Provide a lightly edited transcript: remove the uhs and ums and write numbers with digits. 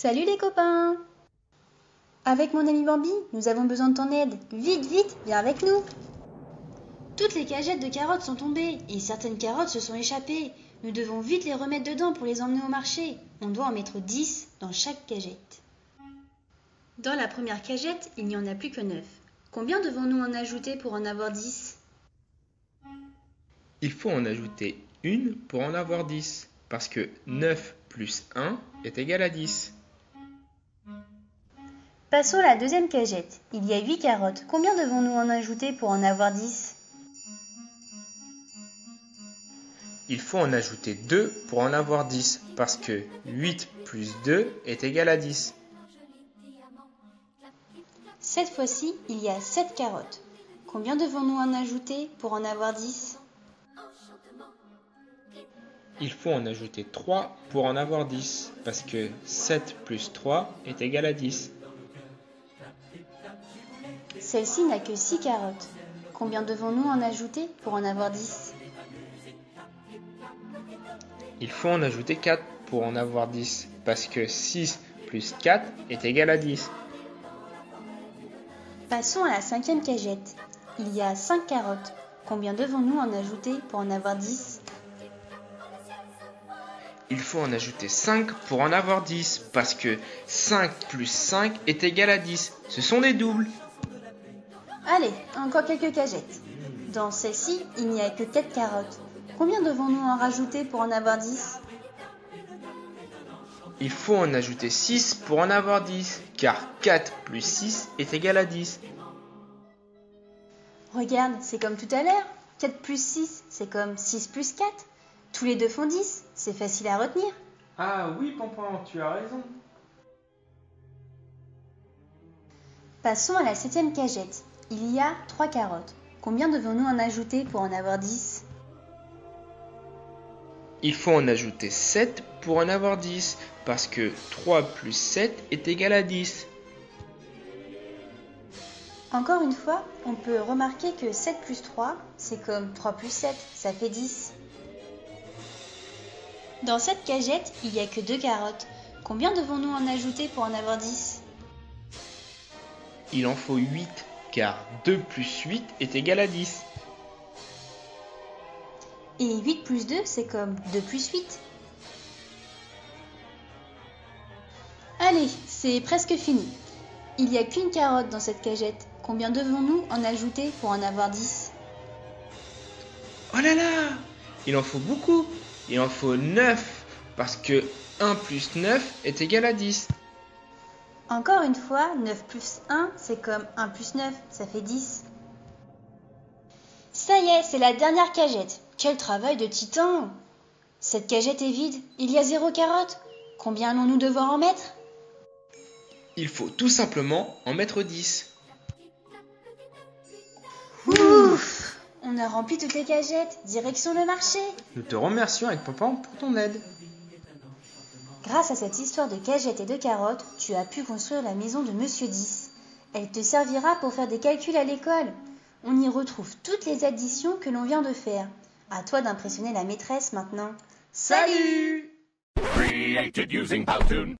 Salut les copains! Avec mon ami Bambi, nous avons besoin de ton aide. Vite, vite, viens avec nous! Toutes les cagettes de carottes sont tombées et certaines carottes se sont échappées. Nous devons vite les remettre dedans pour les emmener au marché. On doit en mettre 10 dans chaque cagette. Dans la première cagette, il n'y en a plus que 9. Combien devons-nous en ajouter pour en avoir 10? Il faut en ajouter une pour en avoir 10, parce que 9 plus 1 est égal à 10. Passons à la deuxième cagette. Il y a 8 carottes. Combien devons-nous en ajouter pour en avoir 10? Il faut en ajouter 2 pour en avoir 10, parce que 8 plus 2 est égal à 10. Cette fois-ci, il y a 7 carottes. Combien devons-nous en ajouter pour en avoir 10? Il faut en ajouter 3 pour en avoir 10, parce que 7 plus 3 est égal à 10. Celle-ci n'a que 6 carottes. Combien devons-nous en ajouter pour en avoir 10? Il faut en ajouter 4 pour en avoir 10, parce que 6 plus 4 est égal à 10. Passons à la cinquième cagette. Il y a 5 carottes. Combien devons-nous en ajouter pour en avoir 10? Il faut en ajouter 5 pour en avoir 10, parce que 5 plus 5 est égal à 10. Ce sont des doubles. Allez, encore quelques cagettes. Dans celle-ci, il n'y a que 4 carottes. Combien devons-nous en rajouter pour en avoir 10? Il faut en ajouter 6 pour en avoir 10, car 4 plus 6 est égal à 10. Regarde, c'est comme tout à l'heure. 4 plus 6, c'est comme 6 plus 4. Tous les deux font 10. C'est facile à retenir. Ah oui, Pampan, tu as raison. Passons à la septième cagette. Il y a 3 carottes. Combien devons-nous en ajouter pour en avoir 10? Il faut en ajouter 7 pour en avoir 10, parce que 3 plus 7 est égal à 10. Encore une fois, on peut remarquer que 7 plus 3, c'est comme 3 plus 7, ça fait 10. Dans cette cagette, il n'y a que 2 carottes. Combien devons-nous en ajouter pour en avoir 10? Il en faut 8, car 2 plus 8 est égal à 10. Et 8 plus 2, c'est comme 2 plus 8. Allez, c'est presque fini. Il n'y a qu'une carotte dans cette cagette. Combien devons-nous en ajouter pour en avoir 10? Oh là là! Il en faut beaucoup. Il en faut 9, parce que 1 plus 9 est égal à 10. Encore une fois, 9 plus 1, c'est comme 1 plus 9, ça fait 10. Ça y est, c'est la dernière cagette. Quel travail de titan! Cette cagette est vide, il y a 0 carotte. Combien allons-nous devoir en mettre? Il faut tout simplement en mettre 10. Ouf! On a rempli toutes les cagettes, direction le marché. Nous te remercions avec Pampan pour ton aide. Grâce à cette histoire de cagettes et de carottes, tu as pu construire la maison de Monsieur 10. Elle te servira pour faire des calculs à l'école. On y retrouve toutes les additions que l'on vient de faire. À toi d'impressionner la maîtresse maintenant. Salut! Created using Powtoon.